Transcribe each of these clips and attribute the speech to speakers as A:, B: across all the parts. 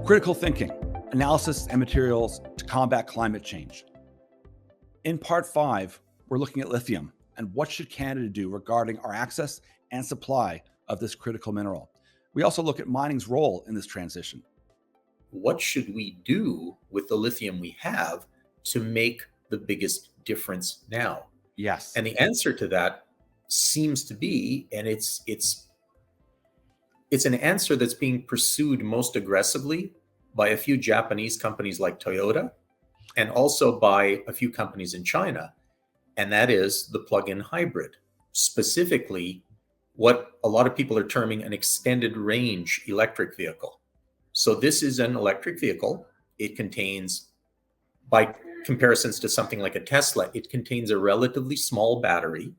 A: Critical thinking, analysis and materials to combat climate change. In part 5, we're looking at lithium and what should Canada do regarding our access and supply of this critical mineral. We also look at mining's role in this transition.
B: What should we do with the lithium we have to make the biggest difference now?
A: Yes.
B: And the answer to that seems to be, and it's an answer that's being pursued most aggressively by a few Japanese companies like Toyota and also by a few companies in China. And that is the plug-in hybrid, specifically what a lot of people are terming an extended range electric vehicle. So this is an electric vehicle. It contains, by comparisons to something like a Tesla, it contains a relatively small battery.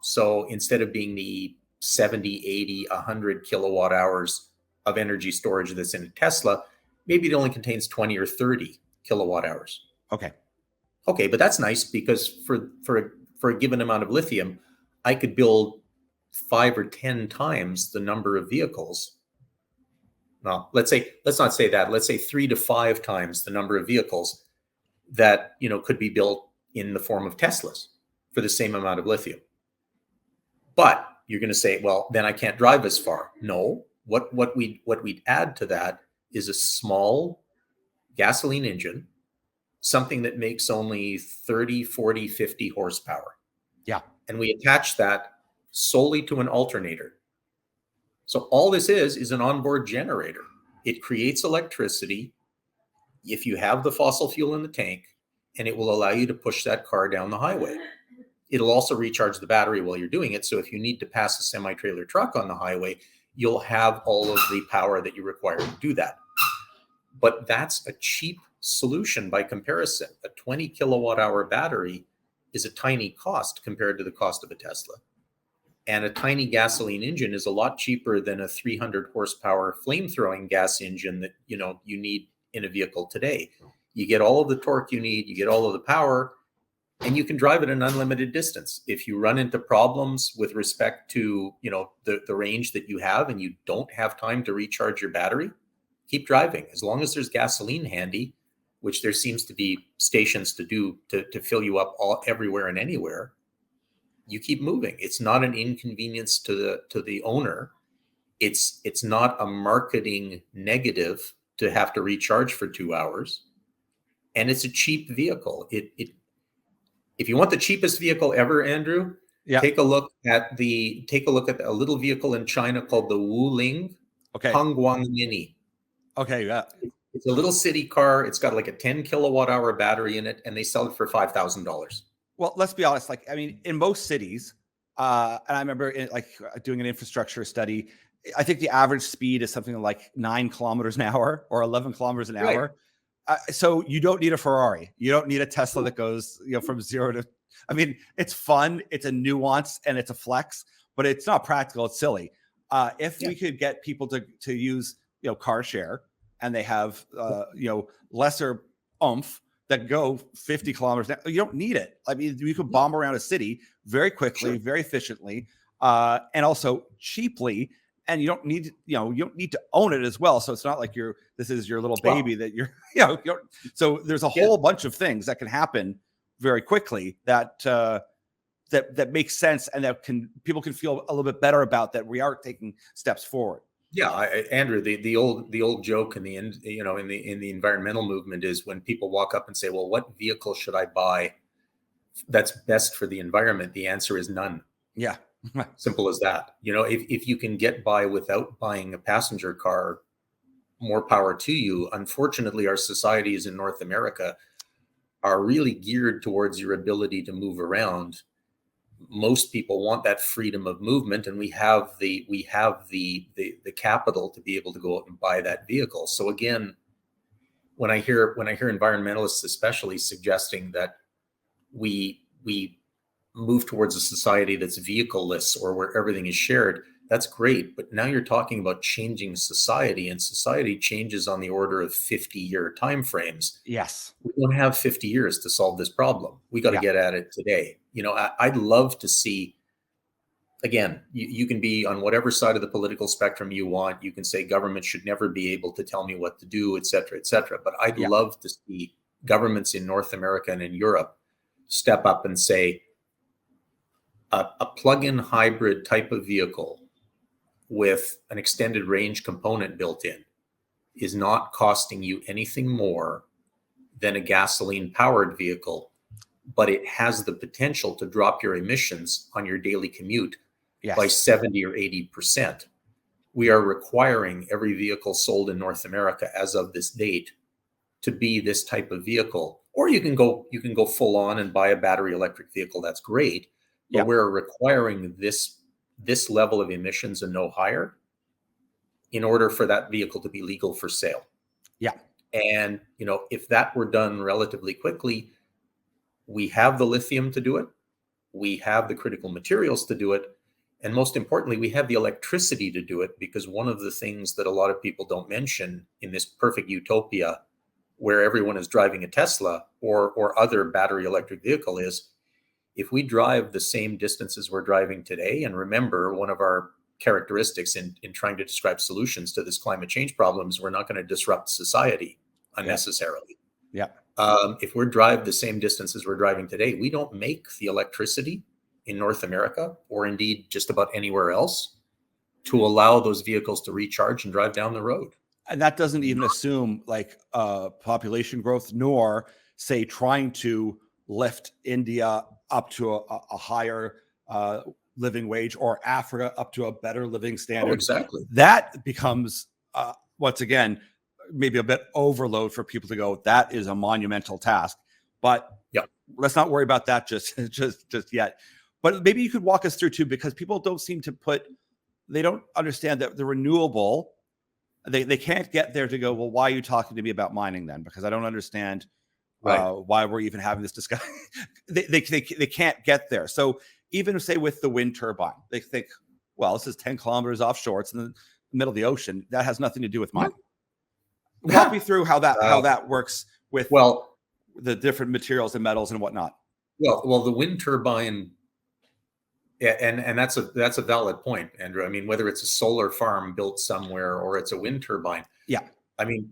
B: So instead of being the 70, 80, 100 kilowatt hours of energy storage that's in a Tesla, maybe it only contains 20 or 30 kilowatt hours.
A: Okay,
B: but that's nice because for a given amount of lithium, I could build 5 or 10 times the number of vehicles. No, let's not say that. Let's say 3 to 5 times the number of vehicles that could be built in the form of Teslas for the same amount of lithium. But you're going to say, well, then I can't drive as far. No, what we'd add to that is a small gasoline engine, something that makes only 30, 40, 50 horsepower.
A: Yeah.
B: And we attach that solely to an alternator. So all this is an onboard generator. It creates electricity if you have the fossil fuel in the tank, and it will allow you to push that car down the highway. It'll also recharge the battery while you're doing it. So if you need to pass a semi-trailer truck on the highway, you'll have all of the power that you require to do that. But that's a cheap solution by comparison. A 20 kilowatt hour battery is a tiny cost compared to the cost of a Tesla. And a tiny gasoline engine is a lot cheaper than a 300 horsepower flame-throwing gas engine that you need in a vehicle today. You get all of the torque you need, you get all of the power, and you can drive at an unlimited distance. If you run into problems with respect to the range that you have and you don't have time to recharge your battery, keep driving. As long as there's gasoline handy, which there seems to be stations to fill you up everywhere and anywhere, you keep moving. It's not an inconvenience to the owner. It's not a marketing negative to have to recharge for 2 hours, and it's a cheap vehicle. If you want the cheapest vehicle ever, Andrew, take a look at a little vehicle in China called the Wuling Hongguang Mini.
A: Okay, yeah.
B: It's a little city car. It's got like a 10 kilowatt hour battery in it, and they sell it for $5,000.
A: Well, let's be honest. In most cities, and I remember doing an infrastructure study, I think the average speed is something like 9 kilometers an hour or 11 kilometers an hour. So you don't need a Ferrari. You don't need a Tesla that goes, from 0 to. It's fun. It's a nuance and it's a flex, but it's not practical. It's silly. If we could get people to use, car share, and they have, lesser oomph that go 50 kilometers an hour, you don't need it. You could bomb around a city very quickly, very efficiently, and also cheaply. And you don't need, you don't need to own it as well. So it's not like this is your little baby that you're, so there's a whole bunch of things that can happen very quickly that that makes sense, and that people can feel a little bit better about that we are taking steps forward.
B: Yeah, Andrew, the old joke in the end, in the environmental movement is when people walk up and say, well, what vehicle should I buy that's best for the environment? The answer is none.
A: Yeah.
B: Simple as that. If you can get by without buying a passenger car, more power to you. Unfortunately, our societies in North America are really geared towards your ability to move around. Most people want that freedom of movement, and we have the capital to be able to go out and buy that vehicle. So again, when I hear environmentalists especially suggesting that we move towards a society that's vehicle-less or where everything is shared, That's great. But now you're talking about changing society, and society changes on the order of 50-year timeframes.
A: Yes.
B: We don't have 50 years to solve this problem. We got to get at it today. I'd love to see, again, you can be on whatever side of the political spectrum you want. You can say government should never be able to tell me what to do, et cetera, et cetera. But I'd love to see governments in North America and in Europe step up and say a plug-in hybrid type of vehicle with an extended range component built in is not costing you anything more than a gasoline powered vehicle, but it has the potential to drop your emissions on your daily commute by 70 or 80%. We are requiring every vehicle sold in North America as of this date to be this type of vehicle. Or you can go full on and buy a battery electric vehicle. That's great. But we're requiring this level of emissions and no higher in order for that vehicle to be legal for sale.
A: Yeah.
B: And, if that were done relatively quickly, we have the lithium to do it. We have the critical materials to do it. And most importantly, we have the electricity to do it, because one of the things that a lot of people don't mention in this perfect utopia where everyone is driving a Tesla or other battery electric vehicle is, if we drive the same distances we're driving today, and remember, one of our characteristics in trying to describe solutions to this climate change problem is we're not going to disrupt society unnecessarily.
A: Yeah.
B: If we drive the same distances we're driving today, we don't make the electricity in North America, or indeed just about anywhere else, to allow those vehicles to recharge and drive down the road.
A: And that doesn't even assume population growth, nor say trying to lift India up to a higher living wage, or Africa up to a better living standard.
B: Oh, exactly.
A: That becomes once again maybe a bit overload for people to go, that is a monumental task. But let's not worry about that just yet. But maybe you could walk us through too, because people don't seem to they don't understand that the renewable, they can't get there to go, well, why are you talking to me about mining then? Because I don't understand why we're even having this discussion. they can't get there. So even say with the wind turbine, they think, well, this is 10 kilometers offshore. It's in the middle of the ocean. That has nothing to do with mining. Walk me through how that works with the different materials and metals and whatnot.
B: Well, the wind turbine, and that's a valid point, Andrew. I mean, whether it's a solar farm built somewhere or it's a wind turbine.
A: Yeah.
B: I mean,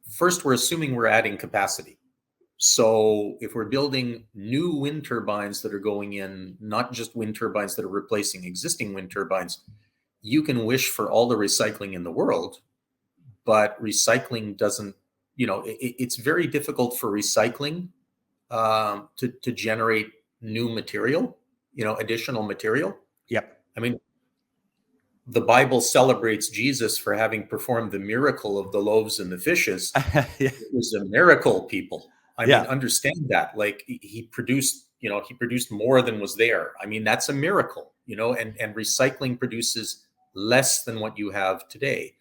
B: first, we're assuming we're adding capacity. So if we're building new wind turbines that are going in, not just wind turbines that are replacing existing wind turbines, you can wish for all the recycling in the world, but recycling doesn't, it's very difficult for recycling to generate new material, additional material.
A: Yep.
B: I mean, the Bible celebrates Jesus for having performed the miracle of the loaves and the fishes. It was a miracle, people. I mean, understand that. Like he produced more than was there. I mean, that's a miracle, and recycling produces less than what you have today.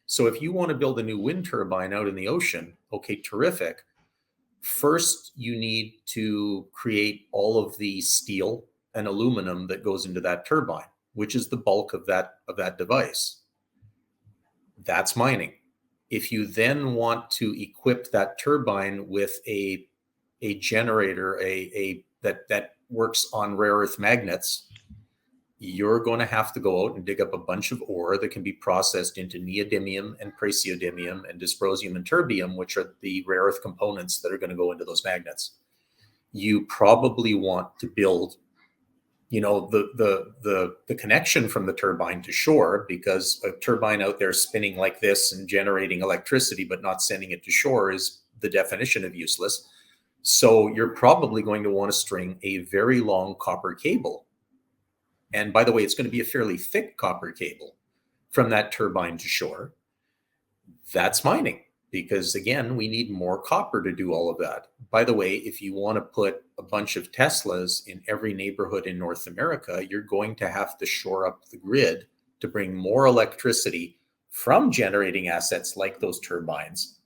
B: So if you want to build a new wind turbine out in the ocean, okay, terrific. First, you need to create all of the steel and aluminum that goes into that turbine, which is the bulk of that device. That's mining. If you then want to equip that turbine with a generator, that works on rare earth magnets, you're going to have to go out and dig up a bunch of ore that can be processed into neodymium and praseodymium and dysprosium and terbium, which are the rare earth components that are going to go into those magnets. You probably want to build, the connection from the turbine to shore, because a turbine out there spinning like this and generating electricity but not sending it to shore is the definition of useless. So you're probably going to want to string a very long copper cable. And by the way, it's going to be a fairly thick copper cable from that turbine to shore. That's mining, because again, we need more copper to do all of that. By the way, if you want to put a bunch of Teslas in every neighborhood in North America, you're going to have to shore up the grid to bring more electricity from generating assets like those turbines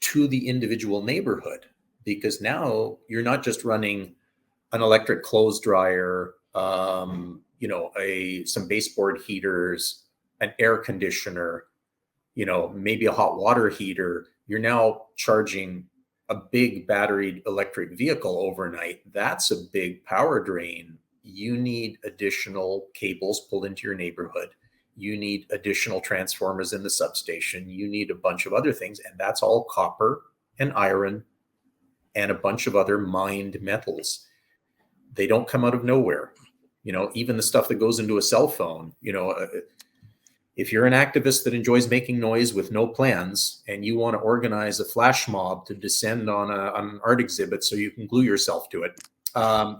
B: to the individual neighborhood. Because now you're not just running an electric clothes dryer, some baseboard heaters, an air conditioner, maybe a hot water heater, you're now charging a big battery electric vehicle overnight. That's a big power drain. You need additional cables pulled into your neighborhood. You need additional transformers in the substation. You need a bunch of other things. And that's all copper and iron and a bunch of other mined metals. They don't come out of nowhere. Even the stuff that goes into a cell phone, if you're an activist that enjoys making noise with no plans and you want to organize a flash mob to descend on an art exhibit so you can glue yourself to it,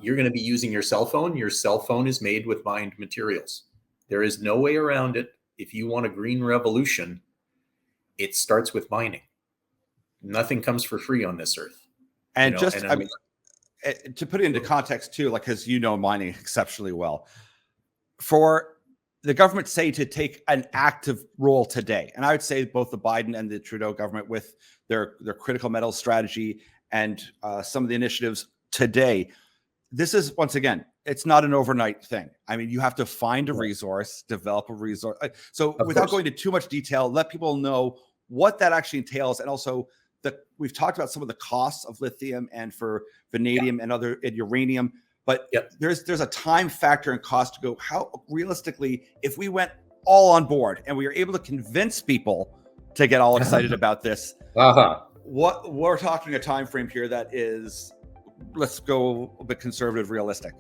B: you're going to be using your cell phone. Your cell phone is made with mined materials. There is no way around it. If you want a green revolution, it starts with mining. Nothing comes for free on this earth.
A: And to put it into context too, like, because mining exceptionally well, for the government say to take an active role today, and I would say both the Biden and the Trudeau government with their critical metals strategy and some of the initiatives today, this is, once again, it's not an overnight thing. I mean, you have to find a resource, develop a resource. So without going into too much detail, let people know what that actually entails. And also we've talked about some of the costs of lithium and for vanadium and uranium, but there's a time factor and cost to go. How realistically, if we went all on board and we were able to convince people to get all excited about this, what we're talking a time frame here that is, let's go a bit conservative, realistic.